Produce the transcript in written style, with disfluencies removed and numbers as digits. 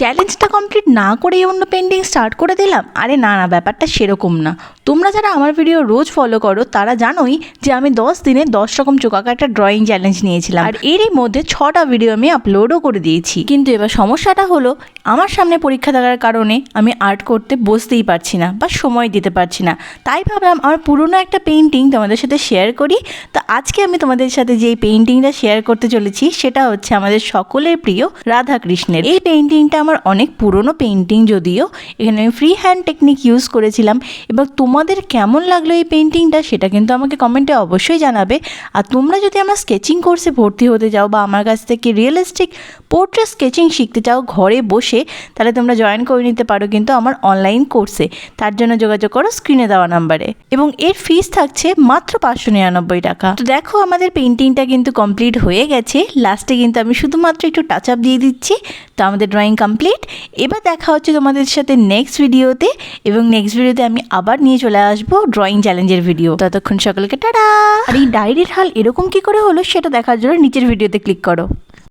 চ্যালেঞ্জটা কমপ্লিট না করেই অন্য পেন্টিং স্টার্ট করে দিলাম। আরে না না, ব্যাপারটা সেরকম না। তোমরা যারা আমার ভিডিও রোজ ফলো করো তারা জানোই যে আমি 10 দিনে 10 রকম চোকাকা একটা ড্রয়িং চ্যালেঞ্জ নিয়েছিলাম, আর এরই মধ্যে 6টা ভিডিও আমি আপলোডও করে দিয়েছি। কিন্তু এবার সমস্যাটা হলো আমার সামনে পরীক্ষা থাকার কারণে আমি আর্ট করতে বসতেই পারছি না বা সময় দিতে পারছি না। তাই ভাবলাম আমার পুরনো একটা পেন্টিং তোমাদের সাথে শেয়ার করি। তো আজকে আমি তোমাদের সাথে যেই পেন্টিংটা শেয়ার করতে চলেছি সেটা হচ্ছে আমাদের সকলের প্রিয় রাধাকৃষ্ণের। এই পেন্টিংটা আমার অনেক পুরনো পেন্টিং, যদিও এখানে আমি ফ্রি হ্যান্ড টেকনিক ইউজ করেছিলাম। এবার তোমাদের কেমন লাগলো এই পেন্টিংটা সেটা কিন্তু আমাকে কমেন্টে অবশ্যই জানাবে। আর তোমরা যদি আমার স্কেচিং কোর্সে ভর্তি হতে চাও বা আমার কাছ থেকে রিয়েলিস্টিক পোর্ট্রেট স্কেচিং শিখতে চাও ঘরে বসে, তাহলে তোমরা জয়েন করে নিতে পারো কিন্তু আমার অনলাইন কোর্সে। তার জন্য যোগাযোগ করো স্ক্রিনে দেওয়া নাম্বারে, এবং এর ফিস থাকছে মাত্র 599 টাকা। তো দেখো আমাদের পেন্টিংটা কিন্তু কমপ্লিট হয়ে গেছে। লাস্টে কিন্তু আমি শুধুমাত্র একটু টাচ আপ দিয়ে দিচ্ছি। তো আমাদের ড্রয়িং কমপ্লিট। এবার দেখা হচ্ছে তোমাদের সাথে নেক্সট ভিডিওতে, এবং নেক্সট ভিডিওতে আমি আবার নিয়ে চলে আসবো ড্রয়িং চ্যালেঞ্জের ভিডিও। ততক্ষণ সকলকে টাটা। আর এই ডায়েরির হাল এরকম কি করে হলো সেটা দেখার জন্য নিচের ভিডিওতে ক্লিক করো।